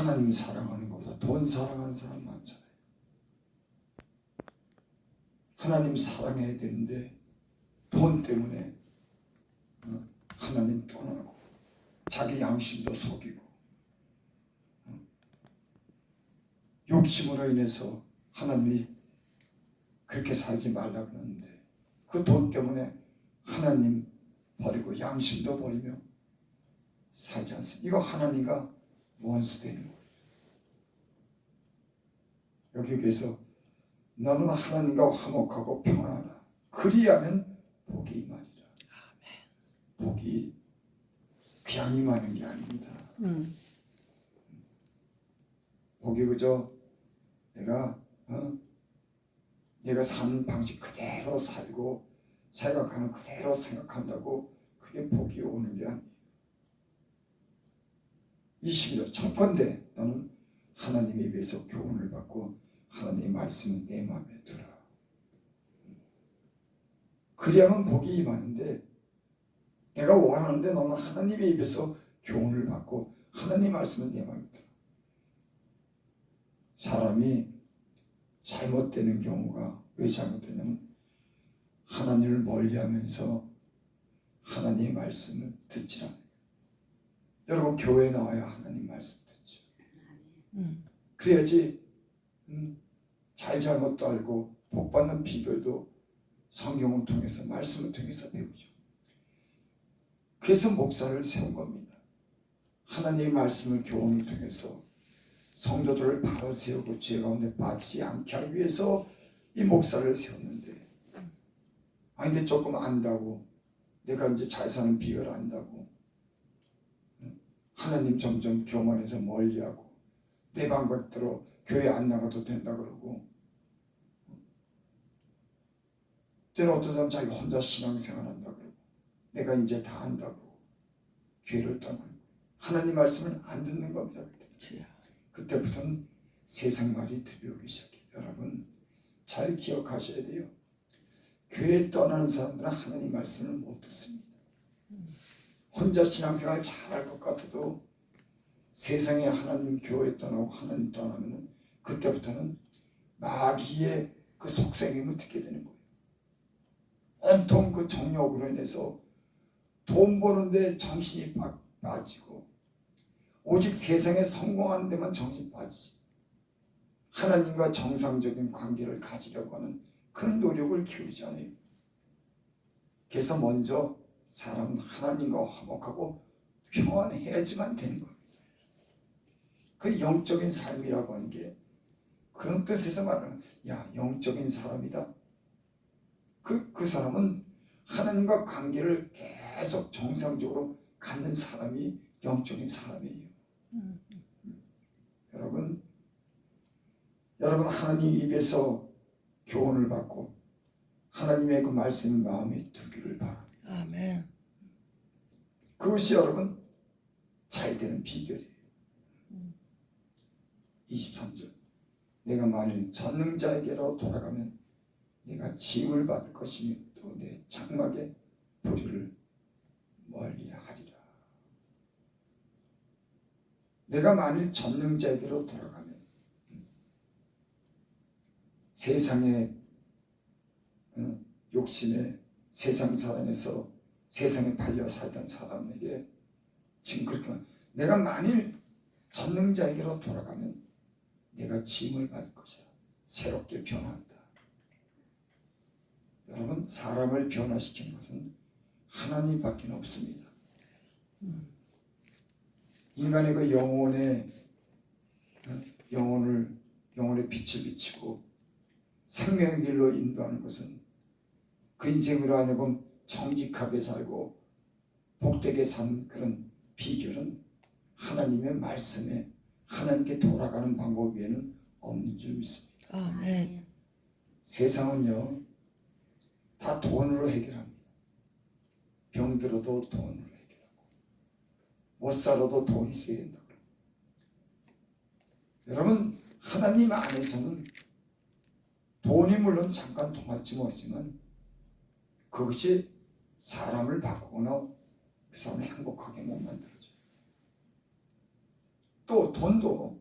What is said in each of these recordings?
하나님 사랑하는 것보다 돈 사랑하는 사람 많잖아요. 하나님 사랑해야 되는데 돈 때문에 하나님 떠나고 자기 양심도 속이고 욕심으로 인해서 하나님이 그렇게 살지 말라 그러는데 그 돈 때문에 하나님 버리고 양심도 버리며 살지 않습니다. 이거 하나님과 원수되는 거예요. 여기에서 너는 하나님과 화목하고 평안하라. 그리하면 복이 임하리라. 복이 그냥 임하는 게 아닙니다. 복이 그저 내가 사는 방식 그대로 살고 생각하는 그대로 생각한다고 그게 복이 오는 게 아니에요. 21절 청컨대 너는 하나님에 비해서 교훈을 받고 하나님의 말씀은 내 마음에 들어. 그리하면 복이 임하는데 내가 원하는데 너는 하나님의 입에서 교훈을 받고 하나님 말씀은 내 마음에 들어. 사람이 잘못되는 경우가 왜 잘못되냐면 하나님을 멀리하면서 하나님의 말씀을 듣지 않아요. 여러분 교회에 나와야 하나님 말씀 듣죠. 그래야지 잘못도 알고 복받는 비결도 성경을 통해서 말씀을 통해서 배우죠. 그래서 목사를 세운 겁니다. 하나님의 말씀을 교훈을 통해서 성도들을 바로 세우고 죄 가운데 빠지지 않게 하기 위해서 이 목사를 세웠는데 근데 조금 안다고 내가 이제 잘 사는 비결을 안다고 하나님 점점 교만해서 멀리하고 내 방법대로 교회 안 나가도 된다 그러고 때는 어떤 사람 자기 혼자 신앙생활 한다 그러고 내가 이제 다 안다고 교회를 떠나는 거예요. 하나님 말씀을 안 듣는 겁니다. 그때부터는 세상 말이 들려오기 시작해요. 여러분 잘 기억하셔야 돼요. 교회 떠나는 사람들은 하나님 말씀을 못 듣습니다. 혼자 신앙생활 잘할 것 같아도 세상에 하나님 교회 떠나고 하나님 떠나면 그때부터는 마귀의 그 속삭임을 듣게 되는 거예요. 온통 그 정욕으로 인해서 돈 버는데 정신이 빠지고 오직 세상에 성공하는 데만 정신이 빠지지 하나님과 정상적인 관계를 가지려고 하는 그런 노력을 기울이지 않아요. 그래서 먼저 사람은 하나님과 화목하고 평안해야지만 되는 겁니다. 그 영적인 삶이라고 하는 게 그런 뜻에서 말하는 영적인 사람이다. 그 사람은 하나님과 관계를 계속 정상적으로 갖는 사람이 영적인 사람이에요. 여러분 하나님 입에서 교훈을 받고 하나님의 그 말씀을 마음에 두기를 바랍니다. 아멘. 그것이 여러분 잘 되는 비결이에요. 23절 내가 만일 전능자에게로 돌아가면 내가 짐을 받을 것이며 또 내 장막의 불의를 멀리하리라. 내가 만일 전능자에게로 돌아가면 세상의 욕심에 세상 사랑에서 세상에 팔려 살던 사람에게 지금 그렇게 말 내가 만일 전능자에게로 돌아가면 내가 짐을 받을 것이다. 새롭게 변한다. 여러분 사람을 변화시키는 것은 하나님밖에 없습니다. 인간의 그 영혼의 빛을 비치고 생명의 길로 인도하는 것은 그 인생으로 하여금 정직하게 살고 복되게 사는 그런 비결은 하나님의 말씀에 하나님께 돌아가는 방법 외에는 없는 줄 믿습니다. 아멘. 세상은요 다 돈으로 해결합니다. 병들어도 돈으로 해결하고 못 살아도 돈이 있어야 된다고. 여러분 하나님 안에서는 돈이 물론 잠깐 통할지 모르지만 그것이 사람을 바꾸거나 그 사람을 행복하게 못 만들어줘요. 또 돈도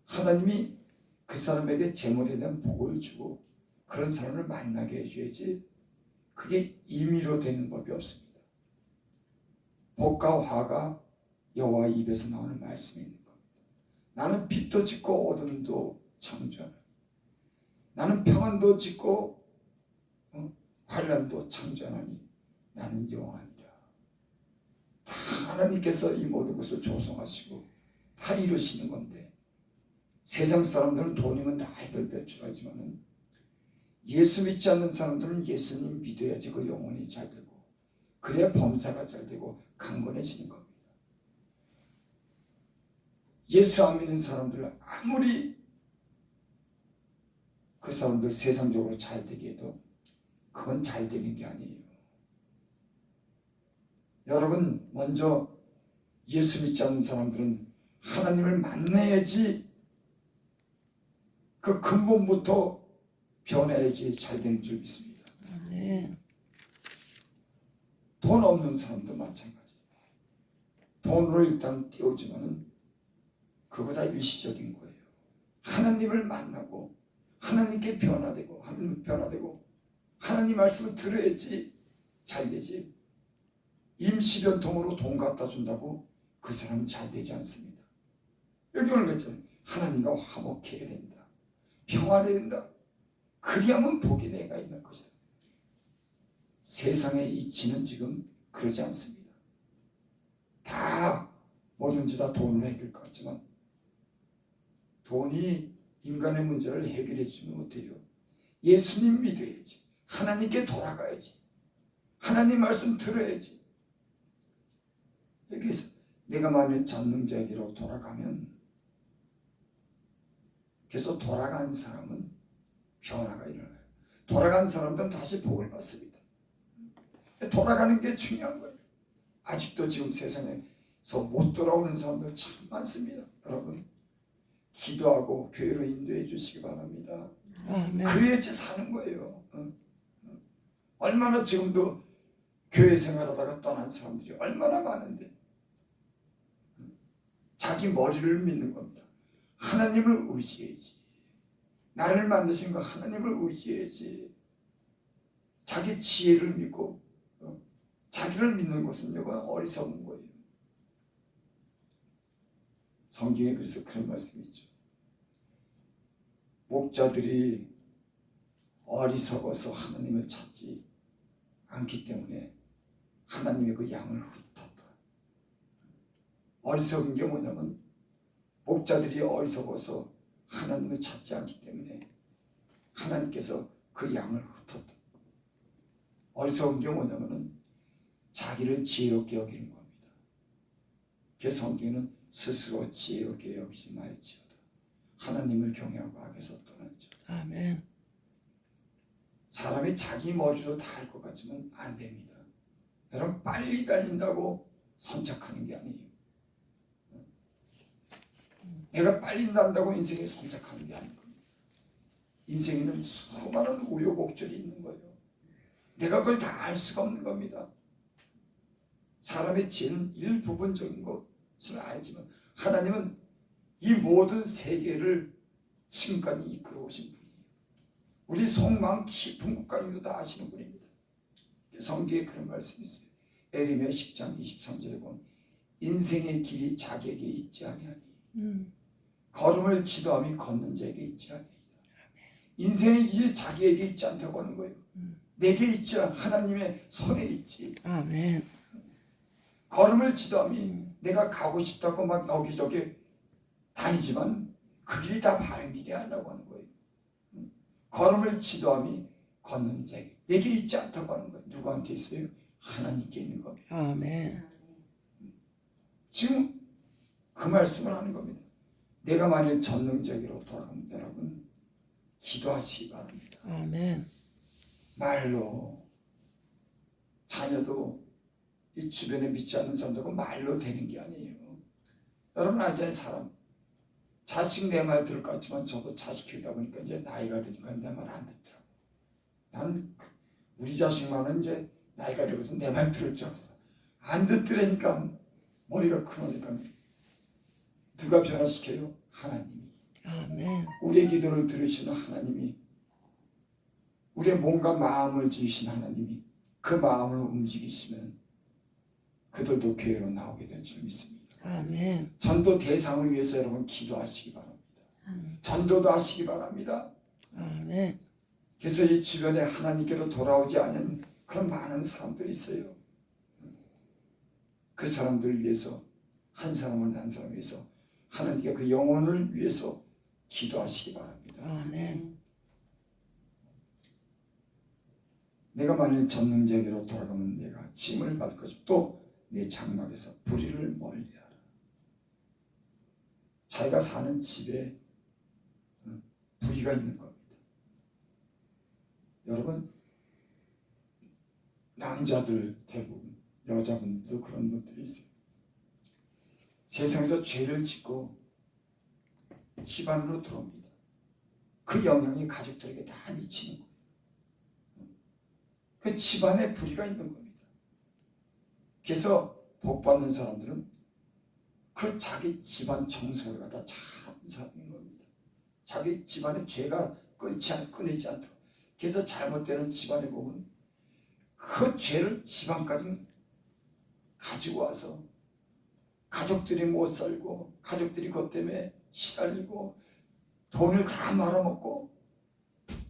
하나님이 그 사람에게 재물에 대한 복을 주고 그런 사람을 만나게 해줘야지 그게 임의로 되는 법이 없습니다. 복과 화가 여호와 입에서 나오는 말씀이 있는 겁니다. 나는 빛도 짓고 어둠도 창조하노니 나는 평안도 짓고 환난도 창조하노니 나는 여호와니라. 다 하나님께서 이 모든 것을 조성하시고 다 이루시는 건데 세상 사람들은 돈이면 다 해결될 줄 알지만은 예수 믿지 않는 사람들은 예수님 믿어야지 그 영혼이 잘 되고 그래야 범사가 잘 되고 강건해지는 겁니다. 예수 안 믿는 사람들 아무리 그 사람들 세상적으로 잘 되게 해도 그건 잘 되는 게 아니에요. 여러분 먼저 예수 믿지 않는 사람들은 하나님을 만나야지 그 근본부터 변해야지 잘 되는 줄 믿습니다. 네. 돈 없는 사람도 마찬가지예요. 돈으로 일단 띄우지만은 그보다 일시적인 거예요. 하나님을 만나고 하나님께 변화되고 하나님 변화되고 하나님 말씀을 들어야지 잘 되지. 임시변통으로 돈 갖다 준다고 그 사람은 잘 되지 않습니다. 여기 오늘 그랬잖아요. 하나님과 화목해야 된다. 평안해야 된다. 그리하면 복이 내가 있는 것이다. 세상의 이치는 지금 그러지 않습니다. 다 뭐든지 다 돈으로 해결할 것 같지만 돈이 인간의 문제를 해결해 주지 못해요. 예수님 믿어야지. 하나님께 돌아가야지. 하나님 말씀 들어야지. 여기서 내가 만일 전능자에게로 돌아가면 그래서 돌아간 사람은 변화가 일어나요. 돌아간 사람들은 다시 복을 받습니다. 돌아가는 게 중요한 거예요. 아직도 지금 세상에서 못 돌아오는 사람들 참 많습니다. 여러분 기도하고 교회로 인도해 주시기 바랍니다. 아멘. 그래야지 사는 거예요. 얼마나 지금도 교회 생활하다가 떠난 사람들이 얼마나 많은데 자기 머리를 믿는 겁니다. 하나님을 의지해야지. 나를 만드신 거 하나님을 의지해야지. 자기 지혜를 믿고 자기를 믿는 것은 어리석은 거예요. 성경에 그래서 그런 말씀이 있죠. 목자들이 어리석어서 하나님을 찾지 않기 때문에 하나님의 그 양을 흩었다. 어리석은 게 뭐냐면 목자들이 어리석어서 하나님을 찾지 않기 때문에 하나님께서 그 양을 흩었다. 어리석은 게 뭐냐면은 자기를 지혜롭게 여기는 겁니다. 그 성경에는 스스로 지혜롭게 여기지 말지어다. 하나님을 경외하고 악에서 떠났죠. 아멘. 사람이 자기 머리로 다 할 것 같지만 안 됩니다. 여러분 빨리 달린다고 선착하는 게 아니에요. 내가 빨리 난다고 인생에 선착하는 게 아닌 겁니다. 인생에는 수많은 우여곡절이 있는 거예요. 내가 그걸 다 알 수가 없는 겁니다. 사람의 지혜는 일부분적인 것을 알지만 하나님은 이 모든 세계를 지금까지 이끌어 오신 분이에요. 우리 속마음 깊은 곳까지도 다 아시는 분입니다. 성경에 그런 말씀이 있어요. 에레미야 10장 23절에 보면 인생의 길이 자기에게 있지 아니하니 걸음을 지도함이 걷는 자에게 있지 아니하니. 인생의 길이 자기에게 있지 않다고 하는 거예요. 내게 있지 않아. 하나님의 손에 있지. 아멘. 걸음을 지도함이 내가 가고 싶다고 막 여기저기 다니지만 그 길이 다 바른 길이 아니라고 하는 거예요. 걸음을 지도함이 걷는 자에게 내게 있지 않다고 하는 거예요. 누구한테 있어요? 하나님께 있는 겁니다. 아멘. 지금 그 말씀을 하는 겁니다. 내가 만일 전능자에게로 돌아가면 여러분 기도하시기 바랍니다. 아멘. 말로 자녀도 이 주변에 믿지 않는 사람들하고 말로 되는 게 아니에요. 여러분 알잖아요. 사람 자식 내 말 들을 것 같지만 저도 자식 키우다 보니까 이제 나이가 드니까 내 말 안 듣더라고. 난 우리 자식만은 이제 나이가 들어도 내 말 들을 줄 알았어. 안 듣더라니까 머리가 크니까 누가 변화시켜요? 하나님이. 아멘. 우리의 기도를 들으시는 하나님이, 우리의 몸과 마음을 지으신 하나님이 그 마음을 움직이시면 그들도 교회로 나오게 될 줄 믿습니다. 아멘. 전도 대상을 위해서 여러분 기도하시기 바랍니다. 전도도 하시기 바랍니다. 아멘. 그래서 이 주변에 하나님께로 돌아오지 않은 그런 많은 사람들이 있어요. 그 사람들을 위해서, 한 사람을 한 사람을 위해서 하나님께 그 영혼을 위해서 기도하시기 바랍니다. 아멘. 내가 만일 전능자에게로 돌아가면 내가 짐을 받을 것이고 또 내 장막에서 불의를 멀리하라. 자기가 사는 집에 불의가 있는 겁니다. 여러분, 남자들 대부분, 여자분들도 그런 분들이 있어요. 세상에서 죄를 짓고 집안으로 들어옵니다. 그 영향이 가족들에게 다 미치는 거예요. 그 집안에 불의가 있는 겁니다. 그래서 복 받는 사람들은 그 자기 집안 청소를 갖다 잘하는 사람인 겁니다. 자기 집안의 죄가 끊이지 않도록. 그래서 잘못되는 집안에 보면 그 죄를 집안까지 가지고 와서 가족들이 못 살고, 가족들이 그것 때문에 시달리고, 돈을 다 말아먹고,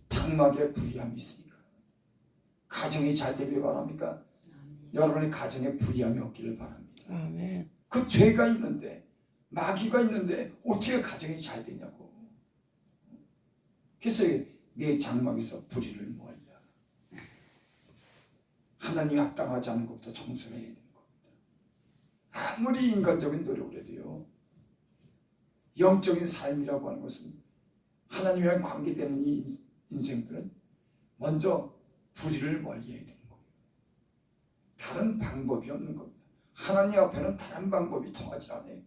장막에 불의함이 있으니까. 가정이 잘 되길 바랍니까? 여러분의 가정에 불의함이 없기를 바랍니다. 아멘. 그 죄가 있는데, 마귀가 있는데 어떻게 가정이 잘 되냐고. 그래서 내 장막에서 불의를 멀리하라. 하나님이 합당하지 않은 것부터 청소를 해야 되는 겁니다. 아무리 인간적인 노력을 해도요, 영적인 삶이라고 하는 것은, 하나님이랑 관계되는 이 인생들은 먼저 불의를 멀리해야 되는 거예요. 다른 방법이 없는 겁니다. 하나님 앞에는 다른 방법이 통하지 않아요.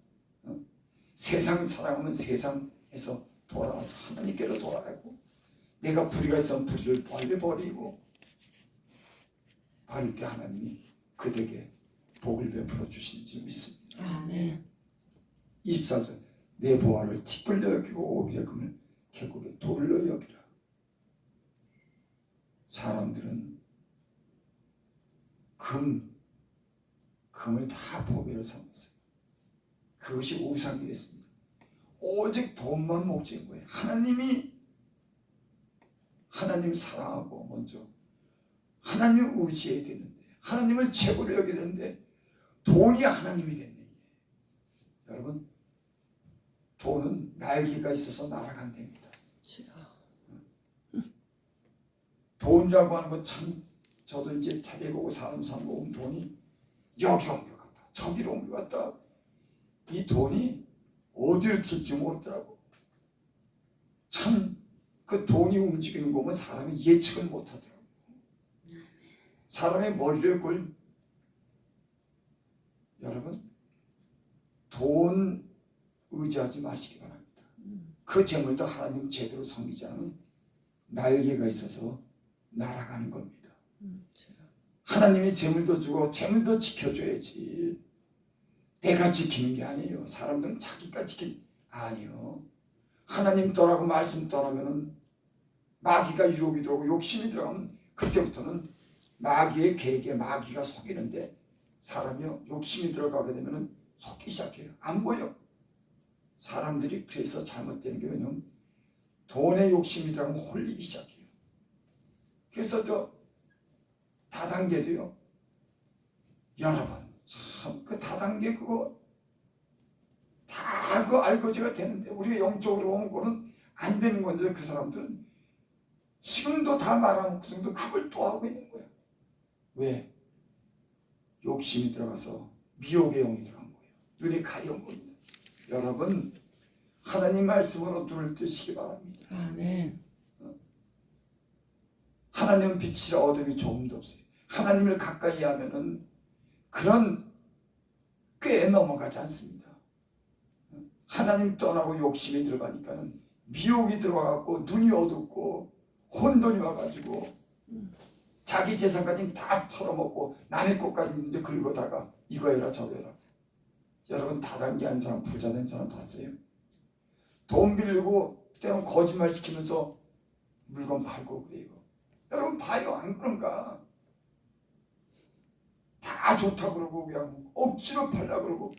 세상 사랑하면 세상에서 돌아와서 하나님께로 돌아가고, 내가 불의가 있으면 불의를 멀리 버리고, 버릴 때 하나님이 그들에게 복을 베풀어 주시는 줄 믿습니다. 아멘. 24절, 내 보화를 티끌로 여기고 오빌의 금을 계곡에 돌로 여기라. 사람들은 금을 다 보배로 삼았어요. 그것이 우상이 됐습니다. 오직 돈만 목적인 거예요. 하나님 사랑하고 먼저 하나님을 의지해야 되는데, 하나님을 최고로 여겨야 되는데 돈이 하나님이 됐네. 여러분, 돈은 날개가 있어서 날아간답니다. 돈이라고 하는 건 참, 저도 이제 텔레보고 사람 보면 돈이 여기 온 것 같다, 저기로 온 것 같다. 이 돈이 어디를 튈지 모르더라고. 참, 그 돈이 움직이는 거 보면 사람이 예측을 못하더라고. 사람의 머리를 여러분, 돈 의지하지 마시기 바랍니다. 그 재물도 하나님 제대로 섬기지 않으면 날개가 있어서 날아가는 겁니다. 하나님이 재물도 주고 재물도 지켜줘야지. 내가 지키는 게 아니에요. 사람들은 자기가 아니요. 하나님 떠나고 말씀 떠나면은 마귀가 유혹이 들어오고 욕심이 들어가면 그때부터는 마귀의 계획에 마귀가 속이는데, 사람이요, 욕심이 들어가게 되면은 속기 시작해요. 안 보여. 사람들이 그래서 잘못되는 게 뭐냐면 돈에 욕심이 들어가면 홀리기 시작해요. 그래서 저 다단계도요, 여러분 참 그 다단계 그거 다 그 알거지가 되는데, 우리가 영적으로 보면 그거는 안 되는 건데, 그 사람들은 지금도 다 말아먹고서도 그걸 또 하고 있는 거야. 왜? 욕심이 들어가서 미혹의 영이 들어간 거예요. 눈이 가려운 겁니다. 여러분, 하나님 말씀으로 눈을 뜨시기 바랍니다. 아멘. 하나님은 빛이라 어둠이 조금도 없어요. 하나님을 가까이 하면은 그런 꽤 넘어가지 않습니다. 하나님 떠나고 욕심이 들어가니까는 미혹이 들어가고 눈이 어둡고 혼돈이 와가지고 자기 재산까지 다 털어먹고 남의 것까지 이제 긁어다가 이거 해라 저거 해라. 여러분 다단계한 사람, 부자 된 사람 봤어요? 돈 빌리고 때론 거짓말 시키면서 물건 팔고 그래요. 여러분 봐요, 안 그런가? 다 좋다고 그러고 그냥 억지로 팔라 그러고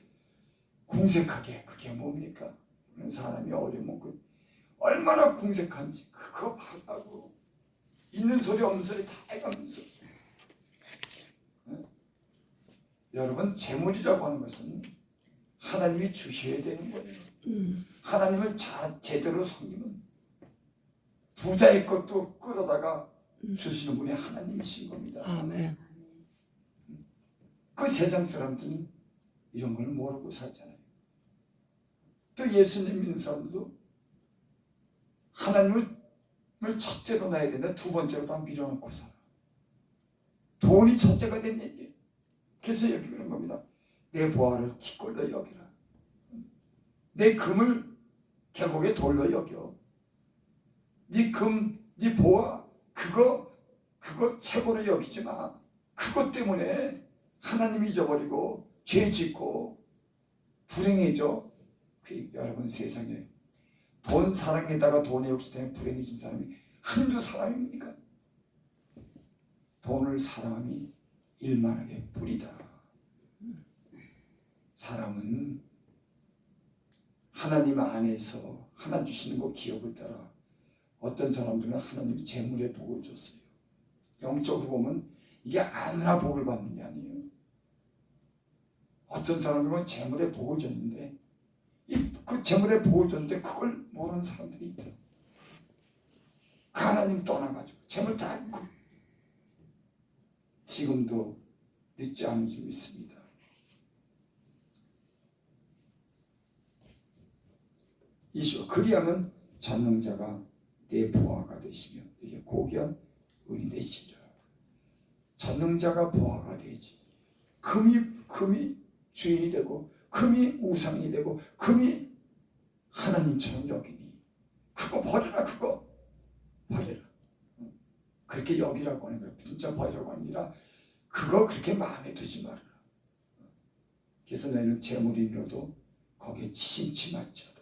궁색하게. 그게 뭡니까? 그런 사람이 어려면 그 얼마나 궁색한지 그거 팔라고 있는 소리 없는 소리 다 해가면서. 여러분 재물이라고 하는 것은 하나님이 주셔야 되는 거예요. 하나님을 제대로 섬기면 부자의 것도 끌어다가 주시는 분이 하나님이신 겁니다. 아멘. 그 세상 사람들은 이런 걸 모르고 살잖아요. 또 예수님 믿는 사람들도 하나님을 첫째로 놔야 되는데 두 번째로 다 밀어놓고 살아. 돈이 첫째가 된 얘기. 그래서 여기 그런 겁니다. 내 보화를 티끌로 여기라. 내 금을 계곡에 돌로 여겨. 네 금, 네 보화 그거 최고로 여기지 마. 그것 때문에 하나님 잊어버리고 죄 짓고 불행해져. 여러분 세상에 돈 사랑에다가 돈에 없이 때문에 불행해진 사람이 한두 사람입니까? 돈을 사랑함이 일만하게 뿌리다. 사람은 하나님 안에서 하나 주시는 거 기업을 따라 어떤 사람들은 하나님이 재물의 복을 줬어요. 영적으로 보면 이게 아무나 복을 받는 게 아니에요. 어떤 사람들은 재물의 복을 줬는데 그 재물의 복을 줬는데 그걸 모르는 사람들이 있다. 하나님 떠나가지고 재물 다 잃고 지금도 늦지 않은 줄 믿습니다. 그리하면 전능자가 내 보화가 되시며 이게 고귀한 은이 되시리라. 전능자가 보화가 되지. 금이 주인이 되고 금이 우상이 되고 금이 하나님처럼 여기니 그거 버려라. 그거 버려라. 그렇게 여기라고 하는 거야. 진짜 버리라고 하는 게 아니라 그거 그렇게 마음에 두지 말아라. 그래서 너희는 재물이 잃어도 거기에 치심치 말지어다.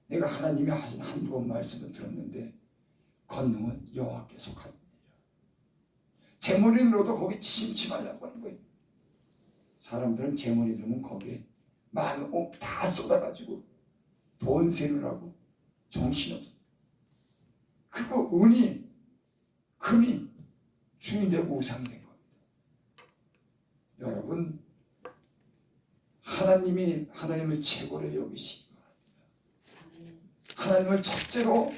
내가 하나님이 하신 한두 번 말씀을 들었는데 권능은 여호와께 속하니라. 재물이 잃어도 거기에 치심치 말라고 하는 거예요. 사람들은 재물이 들면 거기에 마음을 다 쏟아가지고 돈 세느라고 정신없어. 그거 은이 금이 주인 되고 우상이 된 겁니다. 여러분 하나님을 최고로 여기시기 바랍니다. 하나님을 첫째로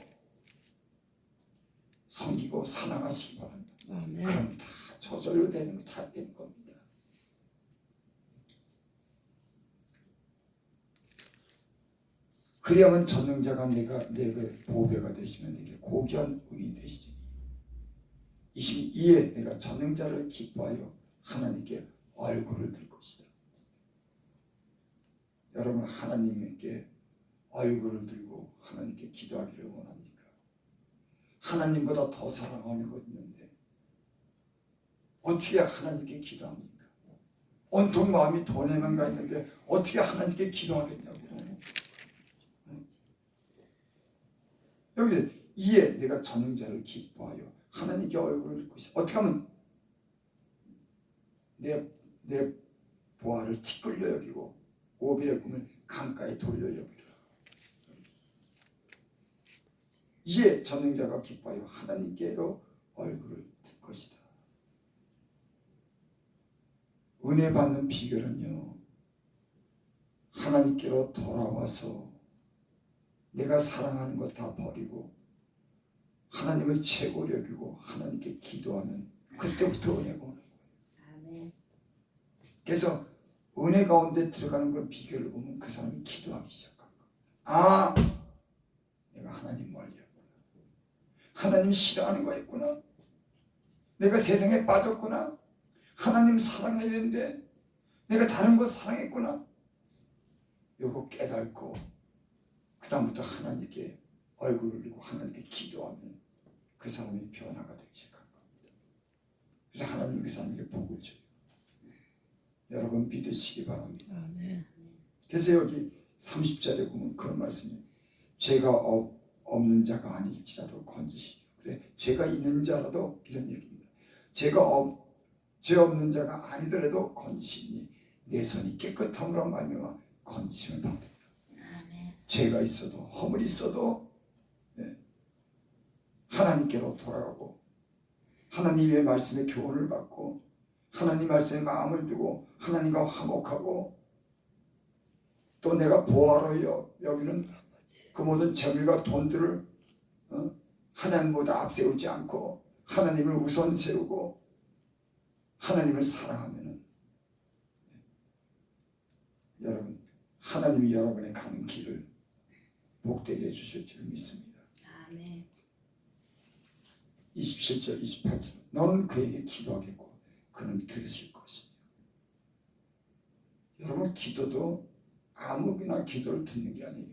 섬기고 사랑하시기 바랍니다. 아멘. 그럼 다 저절로 되는 거 잘 되는 겁니다. 그리하면 전능자가 내게 보배가 되시면 내게 고귀한 은이 되시리니 22에 내가 전능자를 기뻐하여 하나님께 얼굴을 들 것이다. 여러분 하나님께 얼굴을 들고 하나님께 기도하기를 원합니까? 하나님보다 더 사랑하는 것 있는데 어떻게 하나님께 기도합니까? 온통 마음이 돈에만 가 있는데 어떻게 하나님께 기도하겠냐고. 여기 2에 내가 전능자를 기뻐하여 하나님께 얼굴을 들 것이다. 어떻게 하면 내 보화를 티끌려 여기고 오빌의 꿈을 강가에 돌려 여기라. 이에 전능자가 기뻐하여 하나님께로 얼굴을 들 것이다. 은혜 받는 비결은요, 하나님께로 돌아와서 내가 사랑하는 것 다 버리고 하나님을 최고로 여기고 하나님께 기도하면 그때부터 은혜가 오는 거예요. 그래서 은혜 가운데 들어가는 걸 비결을 보면 그 사람이 기도하기 시작한 거예요. 내가 하나님 멀리했구나. 하나님 싫어하는 거였구나. 내가 세상에 빠졌구나. 하나님 사랑해야 되는데 내가 다른 거 사랑했구나. 이거 깨닫고 그 다음부터 하나님께 얼굴을 들고 하나님께 기도하면 그 사람이 변화가 되기 시작한 겁니다. 그래서 하나님이 그 사람에게 복을 줘요. 여러분 믿으시기 바랍니다. 아멘. 그래서 여기 30절에 보면 그런 말씀이 죄가 없는 자가 아닐지라도 건지시오. 그래, 죄가 있는 자라도 이런 얘기입니다. 죄 없는 자가 아니더라도 건지시니 내 손이 깨끗함으로 말미암아 건지심을 받는다. 죄가 있어도 허물이 있어도 하나님께로 돌아가고 하나님의 말씀에 교훈을 받고 하나님 말씀에 마음을 두고 하나님과 화목하고 또 내가 보화로 여기는 그 모든 재물과 돈들을 하나님보다 앞세우지 않고 하나님을 우선 세우고 하나님을 사랑하면은 여러분 하나님이 여러분의 가는 길을 복되게 해주실 줄 믿습니다. 아멘. 27절 28절 너는 그에게 기도하겠고 그는 들으실 것이며. 여러분 기도도 아무나 기도를 듣는 게 아니에요.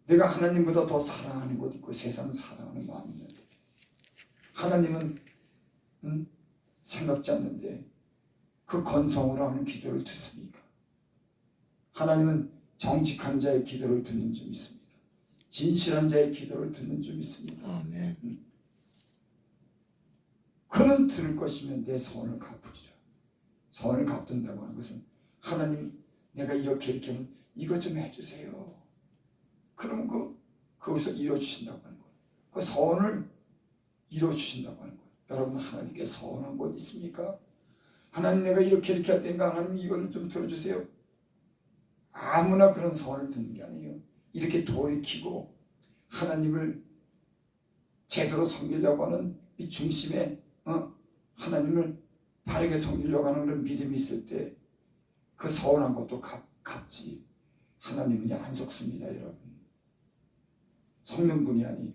내가 하나님보다 더 사랑하는 것 있고 세상 사랑하는 마음이 있는데 하나님은 생각지 않는데 그 건성으로 하는 기도를 듣습니까? 하나님은 정직한 자의 기도를 듣는 줄 믿습니다. 진실한 자의 기도를 듣는 줄 믿습니다. 아멘. 그는 들을 것이면 내 소원을 갚으리라. 소원을 갚는다고 하는 것은 하나님 내가 이렇게 하면 이것 좀 해주세요. 그러면 그것을 이루어주신다고 하는 거예요. 그 소원을 이루어주신다고 하는 거예요. 여러분 하나님께 소원한 것 있습니까? 하나님 내가 이렇게 할 테니까 하나님 이걸 좀 들어주세요. 아무나 그런 소원을 듣는 게 아니에요. 이렇게 돌이키고 하나님을 제대로 섬기려고 하는 이 중심에 하나님을 바르게 섬기려고 하는 그런 믿음이 있을 때 그 서운한 것도 갚지. 하나님은 안 속습니다. 여러분 속는 분이 아니에요.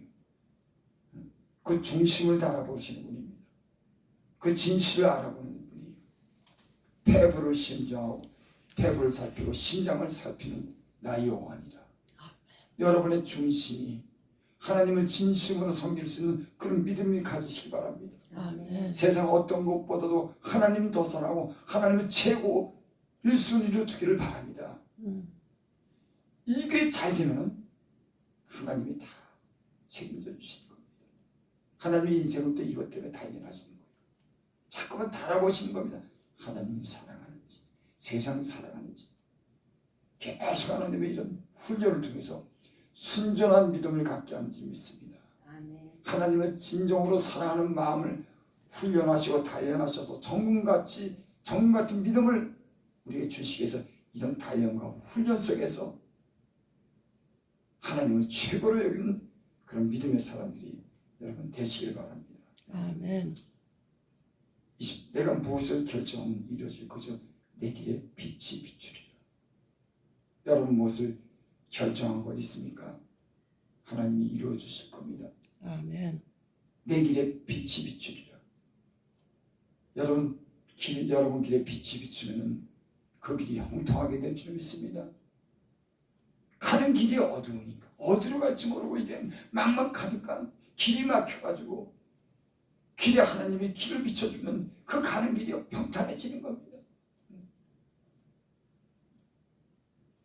그 중심을 다 알아보시는 분입니다. 그 진실을 알아보는 분이에요. 폐부를 심정하고 폐부를 살피고 심장을 살피는 나 여호와니라. 여러분의 중심이 하나님을 진심으로 섬길 수 있는 그런 믿음을 가지시기 바랍니다. 아멘. 세상 어떤 것보다도 하나님이 더 선하고 하나님은 최고 1순위로 두기를 바랍니다. 이게 잘 되면 하나님이 다 책임져 주시는 겁니다. 하나님의 인생은 또 이것 때문에 단련하시는 거예요. 자꾸만 달아보시는 겁니다. 하나님이 사랑하는지 세상 사랑하는지 계속 하나님의 이런 훈련을 통해서 순전한 믿음을 갖게 하는지 믿습니다. 아멘. 하나님은 진정으로 사랑하는 마음을 훈련하시고 단련하셔서 정금 같은 믿음을 우리에게 주시기 위해서 이런 단련과 훈련 속에서 하나님을 최고로 여기는 그런 믿음의 사람들이 여러분 되시길 바랍니다. 아멘. 내가 무엇을 결정하면 이루어질 거죠. 내 길에 빛이 비추리라. 여러분 무엇을 결정한 것 있습니까? 하나님이 이루어 주실 겁니다. 아멘. 내 길에 빛이 비추리라. 여러분 길에 빛이 비추면은 그 길이 형통하게 될 줄 믿습니다. 가는 길이 어두우니까 어디로 갈지 모르고 이게 막막하니까 길이 막혀가지고 길에 하나님이 길을 비춰주면 그 가는 길이 평탄해지는 겁니다.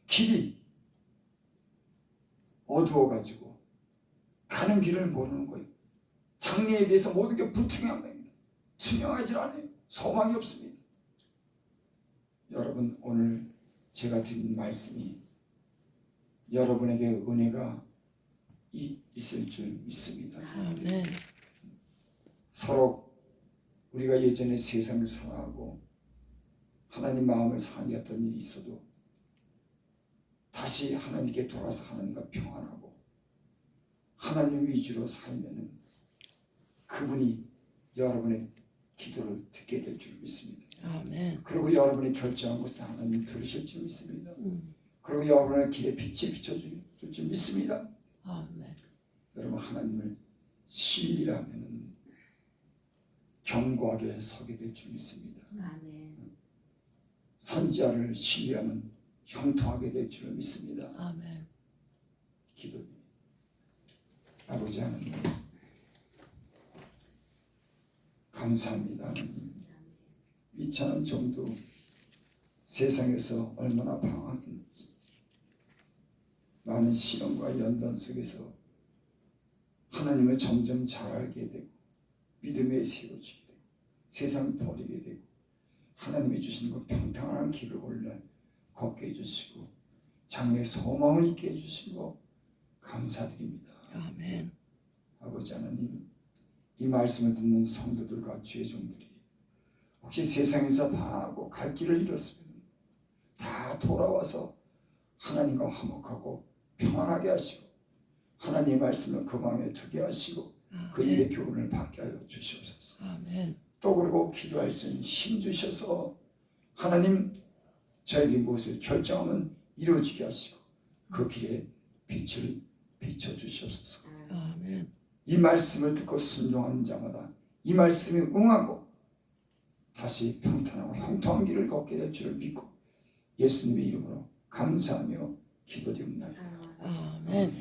길이 어두워가지고 가는 길을 모르는 거예요. 장래에 대해서 모든 게 불투명한 겁니다. 투명하지 않아요. 소망이 없습니다. 여러분 오늘 제가 드린 말씀이 여러분에게 은혜가 있을 줄 믿습니다. 아멘. 서로 우리가 예전에 세상을 사랑하고 하나님 마음을 상하게 했던 일이 있어도 다시 하나님께 돌아서 하나님과 평안하고 하나님 위주로 살면은 그분이 여러분의 기도를 듣게 될 줄 믿습니다. 아멘. 그리고 여러분이 결정한 것을 하나님 들으실 줄 믿습니다. 그리고 여러분의 길에 빛이 비춰줄 줄 믿습니다. 아멘. 여러분 하나님을 신뢰하면 견고하게 서게 될 줄 믿습니다. 아멘. 선지자를 신뢰하면 형통하게 될 줄 믿습니다. 아멘. 기도드립니다. 아버지 하나님 감사합니다. 하나님 이찬원 종도 세상에서 얼마나 방황했는지, 많은 시련과 연단 속에서 하나님을 점점 잘 알게 되고 믿음에 세워지게 되고 세상 버리게 되고 하나님이 주시는 그 평탄한 길을 오늘 걷게 해주시고 장래의 소망을 있게 해주시고 감사드립니다. 아멘. 아버지 하나님, 이 말씀을 듣는 성도들과 주의 종들이 혹시 세상에서 방하고 갈 길을 잃었으면 다 돌아와서 하나님과 화목하고 평안하게 하시고 하나님의 말씀을 그 마음에 두게 하시고 그 아멘. 일의 교훈을 받게 하여 주시옵소서. 아멘. 또 그리고 기도할 수 있는 힘 주셔서 하나님 저희들이 무엇을 결정하면 이루어지게 하시고 그 길에 빛을 비춰주시옵소서. 아멘. 이 말씀을 듣고 순종하는 자마다 이 말씀에 응하고 다시 평탄하고 형통한 길을 걷게 될 줄을 믿고 예수님의 이름으로 감사하며 기도드립니다. 아멘.